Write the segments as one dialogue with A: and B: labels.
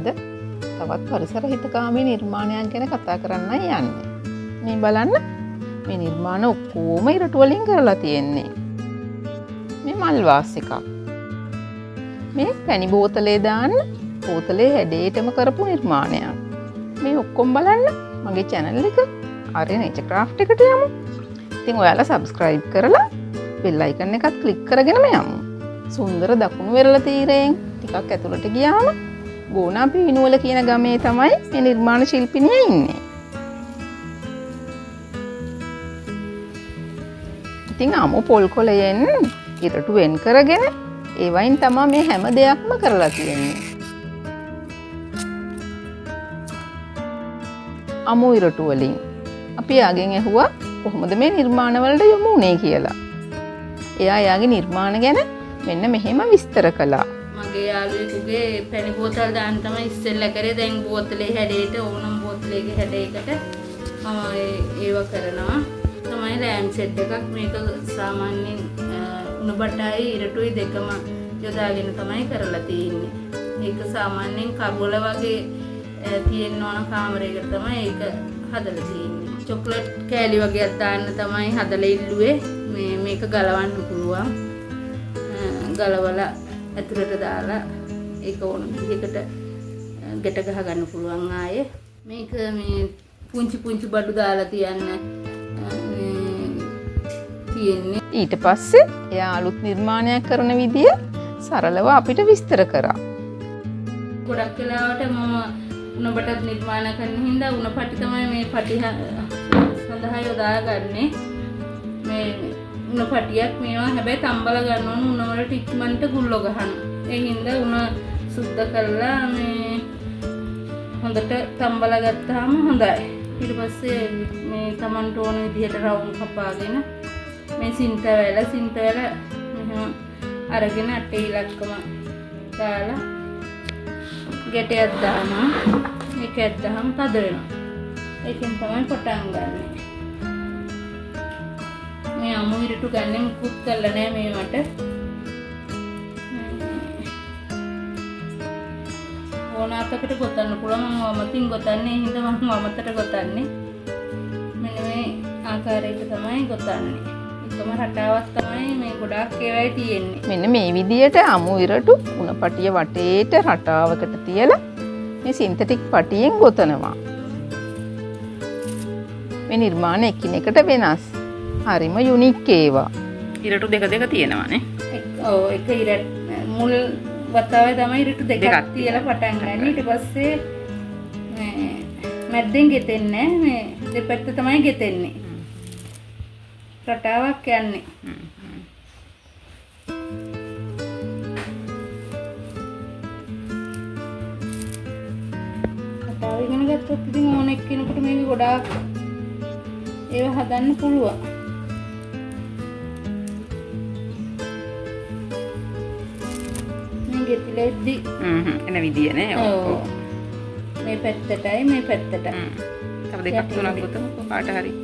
A: අද තවත් පරිසර හිතකාමී නිර්මාණයක් ගැන කතා කරන්නයි යන්නේ. මේ බලන්න මේ නිර්මාණ ඔක්කොම ඉරටු වලින් කරලා තියෙන්නේ. මේ මල් වාස් එකක්. මේ පැණි බෝතලේ දාන්න බෝතලේ හැඩයටම කරපු නිර්මාණයක්. මේ ඔක්කොම බලන්න මගේ channel එක ආර්ය නේචර් ක්‍රාෆ්ට් එකට යමු. ඉතින් ඔයාලා subscribe කරලා bell icon එකත් click කරගෙනම යමු. සුන්දර දකුණු වෙරළ තීරයෙන් ටිකක් ඇතුළට ගියාම ගෝනා පීනුවල කියන ගමේ තමයි මේ නිර්මාණ ශිල්පිනිය ඉන්නේ. ඉතින් අමු පොල් කොළයෙන් ඉරටු වෙන් කරගෙන ඒ වයින් තමයි මේ හැම දෙයක්ම කරලා තියෙන්නේ. අමු ඉරටු වලින් අපි යාගෙන් ඇහුවා කොහොමද මේ නිර්මාණ වලට යොමු වුනේ කියලා. එයා යාගේ නිර්මාණ ගැන මෙන්න මෙහෙම විස්තර කළා.
B: මගේ යාළුවෙකුගේ පැණි බෝතල් දාන්න තමයි ඉස්සෙල්ලා කරේ. දැන් බෝතලේ හැඩයට ඕනම බෝතලේගේ හැඩයකට මම ඒව කරනවා. තමයි රෑම් සෙට් එකක්. මේක සාමාන්‍යයෙන් උණු බටයි ඉරටුයි දෙකම යොදාගෙන තමයි කරලා තියෙන්නේ. මේක සාමාන්‍යයෙන් කබොල වගේ තියෙන ඕන කාමරයකට තමයි ඒක හදලා තියෙන්නේ. චොක්ලට් කෑලි වගේක් දාන්න තමයි හදලා ඉල්ලුවේ. මේක ගලවන්න පුළුවන්. ගලවලා ඇතුළට දාලා ඒක ඕන විදිහකට ගැට ගහ ගන්න පුළුවන් ආයේ. මේක මේ පුංචි පුංචි බඩු දාලා තියෙන්නේ.
A: ඊට පස්සේ එයා අලුත් නිර්මාණයක් කරන විදිය සරලව අපිට විස්තර කරා.
B: ගොඩක් වෙලාවට මම උණ බටත් නිර්මාණ කරන හින්දා උණ පටි තමයි මේ පටි සඳහා යොදාගන්නේ. මේ උණ පටියක් මේවා හැබැයි තම්බල ගන්න ඕන උණ වලට ඉක්මනට ගුල්ල ගහන. ඒ හින්දා උණ සුද්ධ කරලා මේ හොඳට තම්බල ගත්තාම හොඳයි. ඊට පස්සේ මේ Tamanට ඕන විදිහට රවුම් කපාගෙන මේ සින්තවැල මෙහෙම අරගෙන අටේ ඉලක්කම දාලා ගැටයක් දානවා. ඒක ඇද්දාම තද වෙනවා. ඒකෙන් තමයි පටන් ගන්න. මේ අමු ඉරටු ගන්නේ මුකුත් කරලා නැහැ මේවට. ඕන අතකට ගොතන්න පුළුවන්. මම වමතින් ගොතන්නේ. හින්දා මම වමතට ගොතන්නේ. මෙන්න මේ ආකාරයට තමයි ගොතන්නේ. එකම රටාවක් තමයි මේ ගොඩාක් ඒවායි තියෙන්නේ.
A: මෙන්න මේ විදියට අමු ඉරටු උණ පටිය වටේට රටාවකට තියලා මේ සින්තටික් පටියෙන් ගොතනවා. මේ නිර්මාණ එකිනෙකට වෙනස්. හරිම යුනික් ඒවා. ඉරටු දෙක තියෙනවානේ.
B: ඔව් එක ඉරට මුල් වතාවේ තමයි ඉරටු දෙකක් තියලා පටන් ගන්න. ඊට පස්සේ මේ මැද්දෙන් ගෙතෙන්නේ මේ දෙපැත්ත තමයි ගෙතෙන්නේ. රටාවක් යන්නේ. රටාව ඉගෙන ගත්තොත් ඉතින් ඕන එක්කෙනෙකුට මේක ගොඩාක් ඒව හදන්න පුළුවන්. මේ ගෙතිලෙද්දි
A: එන විදිය නේ.
B: ඔව්. මේ පැත්තටයි මේ පැත්තට.
A: තව දෙකක් තුනක් ගොතමු කාට හරි.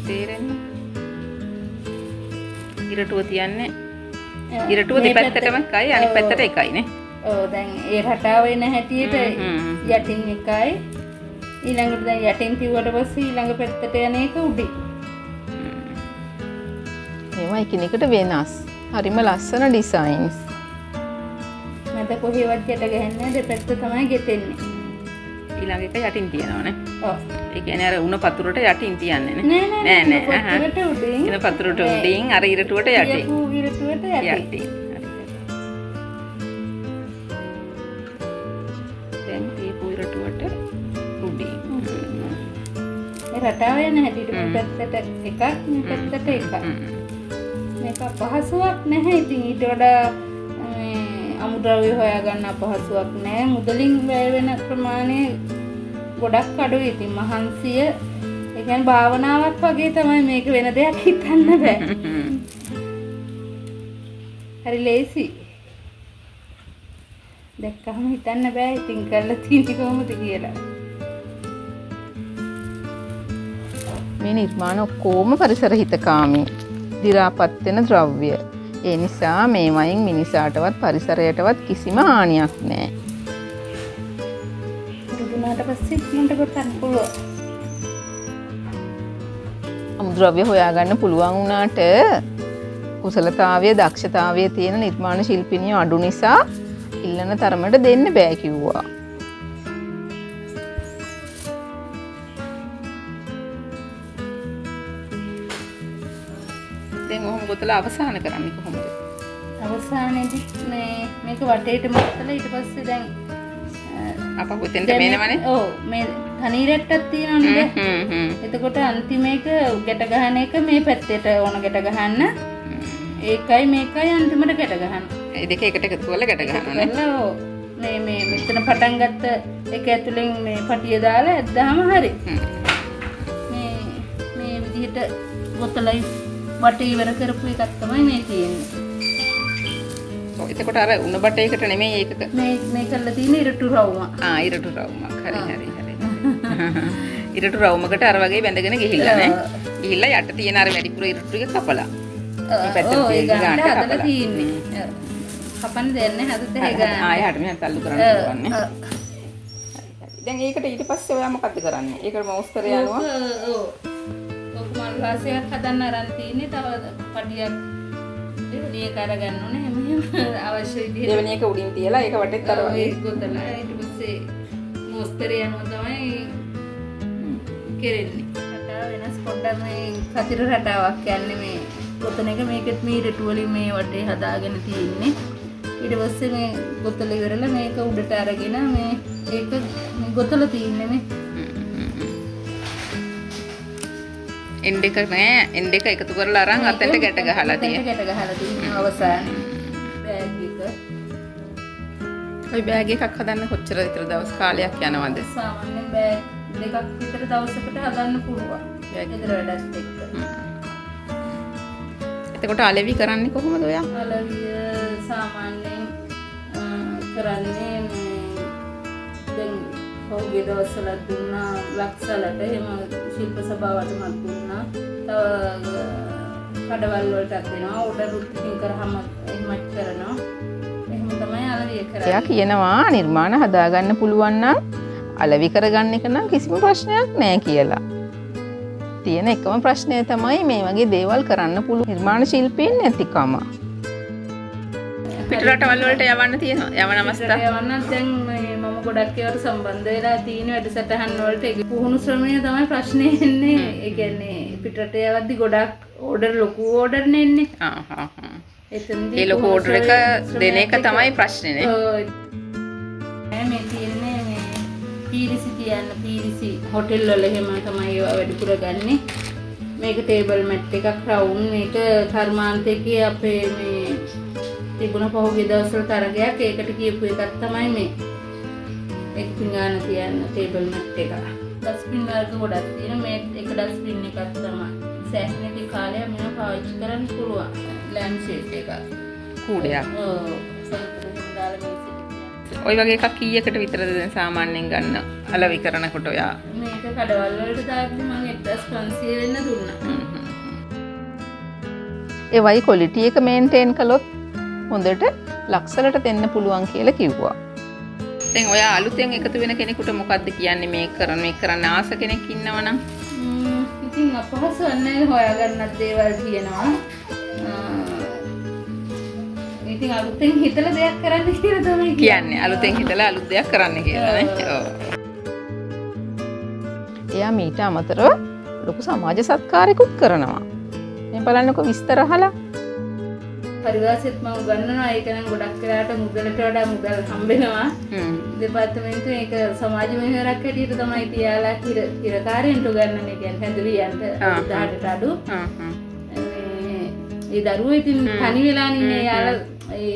A: තේරෙන්නේ ඉරටුව තියන්නේ ඉරටුව දෙපැත්තටම එකයි අනිත් පැත්තට එකයි නේ.
B: ඔව් දැන් ඒ රටාව එන හැටියට යටින් එකයි ඊළඟට දැන් යටින් තියුවට පස්සේ ඊළඟ පැත්තට යන එක උඩින්.
A: මේවා එකිනෙකට වෙනස්. හරිම ලස්සන ඩිසයින්ස්.
B: මට කොහෙවත් ගැට ගහන්නේ දෙපැත්ත තමයි ගෙතෙන්නේ.
A: ඊළඟ එක යටින් තියනවානේ.
B: ඔව්.
A: ඒ කියන්නේ අර උණ පතුරට යටින් තියන්නේ නේ.
B: නෑ. පතුරට උඩින්.
A: එන පතුරට උඩින් අර ඉරටුවට යටින්.
B: ඉරටුවට යටින්.
A: දැන් මේ ඉරටුවට උඩින්.
B: මේ රටාව යන හැටියට මේ පැත්තට එකක් මේ පැත්තට එකක්. මේක අපහසුයක් නැහැ. ඉතින් ඊට වඩා මේ අමුද්‍රව්‍ය හොයාගන්න අපහසුයක් නැහැ. මුදලින් වැය වෙන ප්‍රමාණය ගොඩක් අඩුයි. ඉතින් මහන්සිය ඒ කියන්නේ භාවනාවක් වගේ තමයි මේක වෙන දෙයක් හිතන්න බෑ. හරි ලේසි. දැක්කම හිතන්න බෑ ඉතින් කරලා තියෙන්නේ කොහොමද කියලා.
A: මේ නිර්මාණ ඔක්කොම පරිසර හිතකාමී. දි รา පත් වෙන ද්‍රව්‍ය. ඒ නිසා මේ වයින් මිනිසාටවත් පරිසරයටවත් කිසිම හානියක් නැහැ.
B: උනාට පස්සේ ඉක්මනට ගොතන්න පුළුවන්.
A: අමුද්‍රව්‍ය හොයාගන්න පුළුවන් වුණාට කුසලතාවය දක්ෂතාවය තියෙන නිර්මාණ ශිල්පිනියෝ අඩු නිසා ඉල්ලන තරමට දෙන්න බෑ කිව්වා. දැන් ඔහොම ගොතලා අවසන් කරන්නේ කොහොමද?
B: අවසානයේදී මේක වටේට මත්තලා ඊට පස්සේ දැන්
A: අප කොතෙන්ද මේනවනේ?
B: ඔව් මේ තනීරට්ටක් තියෙනවනේ. එතකොට අන්තිම එක ගැට ගහන එක මේ පැත්තට ඕන ගැට ගහන්න. ඒකයි මේකයි අන්තිමට ගැට ගහන්න.
A: ඒ දෙක එකට එකතු කරලා ගැට ගහනවා නේ.
B: මේ මෙතන පටන් ගත්ත එක ඇතුලෙන් මේ පටිය දාලා ඇද්දාම හරි. මේ විදිහට ගොතලයි වටේ ඉවර කරපු එකක් තමයි මේ තියෙන්නේ.
A: ඔව් එතකොට අර උණ බටේකට නෙමෙයි ඒකක
B: මේ කරලා තියෙන ඉරටු රවුම.
A: ඉරටු රවුමක්. හරි. ඉරටු රවුමකට අර වගේ බැඳගෙන ගිහිල්ලා නේ. ගිහිල්ලා යට තියෙන අර වැඩිපුර ඉරටු ටික කපලා.
B: මේ පැත්තට තියෙන ගානට හදලා තියෙන්නේ. කපන්න දෙන්නේ හදත් ඒ ගාන.
A: එහාට මෙහාට තල්ලු කරන්න පුළුවන් නේ. දැන් ඒකට ඊට පස්සේ ඔයා මොකද්ද කරන්නේ? ඒකට මවුස්තරය යනවා.
B: ඔව්. ඔක මල් වාසයක් හදන්න අරන් තියෙන්නේ. තව පඩියක් දෙවෙනි එක අරගන්න ඕනේ. හැම අවශ්‍ය විදිහට
A: දෙවෙනි එක උඩින් තියලා ඒක වටේත් අර වගේ
B: ගොතලා ඊට පස්සේ මවුස්තරය යනවා තමයි කෙරෙන්නේ. රටාව වෙනස් පොඩ්ඩක් මේ කතිර රටාවක් යන්නේ මේ ගොතන එක. මේකෙත් මේ ඉරටු වලින් මේ වටේ හදාගෙන තියෙන්නේ. ඊට පස්සේ මේ ගොතල ඉවරලා මේක උඩට අරගෙන මේ ඒක ගොතලා තියෙන්නේ මේ
A: එන්ඩ් එක නෑ එන්ඩ් එක එකතු කරලා අරන් අතෙන්ට ගැට ගහලා තියෙනවා.
B: ගැට ගහලා තියෙනවා අවසානයේ බෑග් එක.
A: ඔය බෑග් එකක් හදන්න කොච්චර විතර දවස් කාලයක් යනවද?
B: සාමාන්‍යයෙන් බෑග් දෙකක් විතර දවසකට හදන්න පුළුවන්. ගෙදර වැඩත් එක්ක.
A: එතකොට අලෙවි කරන්නේ කොහොමද ඔයා?
B: අලෙවිය සාමාන්‍යයෙන් කරන්නේ දැන් පොගේ දවස්වල දුන්නා ලක්ෂලට එහෙම ශිල්ප සභාවටම දුන්නා. තව කඩවල් වලටත් දෙනවා. ඕඩර් රුටින් කරාම එහෙමත් කරනවා. එහෙම තමයි අලෙවිය කරන්නේ. එයා
A: කියනවා නිර්මාණ හදාගන්න පුළුවන් නම් අලෙවි කරගන්න එක නම් කිසිම ප්‍රශ්නයක් නෑ කියලා. තියෙන එකම ප්‍රශ්නය තමයි මේ වගේ දේවල් කරන්න පුළුවන් නිර්මාණ ශිල්පීන් නැතිකම. පිටරටවල් වලට යවන්න තියෙනවා. යවන අවස්ථා
B: යවන්නත් දැන් මම ගොඩක් ඒවාට සම්බන්ධ වෙලා තියෙන වැඩසටහන් වලට පුහුණු ශ්‍රමය තමයි ප්‍රශ්නේ එන්නේ. ඒ කියන්නේ පිටරට යවද්දි ගොඩක් ඕඩර් ලොකු ඕඩර් නෙන්නේ. එතෙන්දී
A: ඒ ලොකු ඕඩර් එක දෙන එක තමයි ප්‍රශ්නේ නේ.
B: මේ තියෙන්නේ මේ පීරිසි තියන්න පීරිසි හොටෙල් වල එහෙම තමයි ඒවා වැඩිපුර ගන්නෙ. මේක ටේබල් මැට් එකක් රවුම්. මේක කර්මාන්තයේ අපේ මේ තිබුණ පහුගිය දවස්වල තරගයක් ඒකට කියපු එකක් තමයි මේ. ඒක පිඟාන තියන්න ටේබල් මැට් එක. ඩස්බින් වර්ග ගොඩක් තියෙන මේ එක ඩස්බින් එකක් තමයි. සෑහෙන කාලයක් මම පාවිච්චි කරන්න පුළුවන්. ලෑම් ෂේප් එක.
A: කූඩයක්.
B: ඔව්. සමහරවිට දාලා මේසෙට.
A: ඔය වගේ එකක් කීයකට විතරද දැන් සාමාන්‍යයෙන් ගන්න අලෙවි කරනකොට ඔයා?
B: මේක කඩවල් වලට දාද්දි මම 1500 වෙන්න දුන්නා.
A: ඒ වයි ක්වොලිටි එක මේන්ටේන් කළොත් හොඳට ලක්ෂලට දෙන්න පුළුවන් කියලා කිව්වා. දැන් ඔයා අලුතෙන් එකතු වෙන කෙනෙකුට මොකද්ද කියන්නේ මේ කරන්න ආස කෙනෙක් ඉන්නවනම්?
B: ඉතින් අපහසු නැහැ හොයාගන්නත් දේවල් තියෙනවා. ඉතින් අලුතෙන් හිතලා දෙයක් කරන්න කියලා තමයි
A: කියන්නේ. අලුතෙන් හිතලා අලුත් දෙයක් කරන්න කියලා නේ. ඔව්. එයා මීට අමතරව ලොකු සමාජ සත්කාරයකුත් කරනවා. මේ බලන්නකො විස්තර අහලා.
B: පරිවාසෙත් මම උගන්වනවා. ඒක නම් ගොඩක් වෙලාවට මුදලට වඩා මුදල් හම්බෙනවා. දෙපාර්තමේන්තුවේ ඒක සමාජ මෙහෙවරක් හැටියට තමයි තියාලා කිරකාරයන්ට උගන්වන්නේ. කියන්නේ හැඳවියන්ට 10ට අඩු. ඒ දරුවෝ ඉතින් තනි වෙලානේ ඉන්නේ.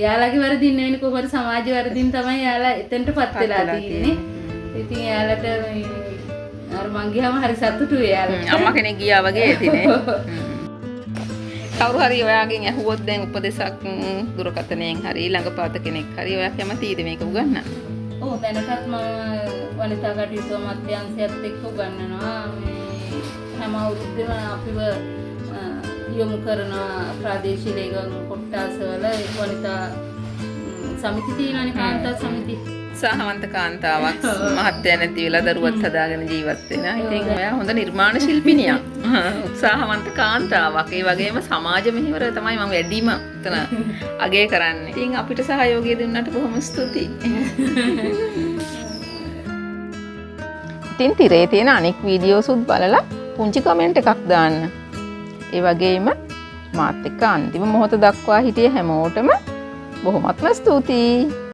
B: යාළගේ වරදින් නෙවෙයි කොහොමද සමාජ වරදින් තමයි යාලා එතනටපත් වෙලා තියෙන්නේ. ඉතින් යාලට අර මං ගියාම හරි සතුටුයි යාලා.
A: අම්මා කෙනෙක් ගියා වගේ ඇතිනේ. කවුරු හරි ඔයාගෙන් ඇහුවොත් දැන් උපදේශක් දුරකථනයෙන් හරි ළඟපාත කෙනෙක් හරි ඔයා කැමතිද මේක උගන්වන්න?
B: ඔව් දැනටත් මම වනිතා කටයුතු අමාත්‍යාංශයත් එක්ක උගන්වනවා. මේ හැම අවුරුද්දෙම අපිව යොමු කරන ප්‍රාදේශීය ලේකම් කොට්ටාසවල වනිතා සමිති තියෙනවානේ කාන්තා සමිති.
A: උත්සාහවන්ත කාන්තාවක් මහත්ය නැති වෙලා දරුවත් හදාගෙන ජීවත් වෙන. ඉතින් ඔයා හොඳ නිර්මාණ ශිල්පිනියක්. උත්සාහවන්ත කාන්තාවක්. ඒ වගේම සමාජ මෙහෙවර තමයි මම වැඩිම උතන අගය කරන්නේ. ඉතින් අපිට සහයෝගය දුන්නට බොහොම ස්තුතියි. ඉතින් තිරේ තියෙන අනෙක් වීඩියෝසුත් බලලා පුංචි කමෙන්ට් එකක් දාන්න. ඒ වගේම මාත් එක්ක අන්තිම මොහොත දක්වා හිටිය හැමෝටම බොහොමත්ම ස්තුතියි.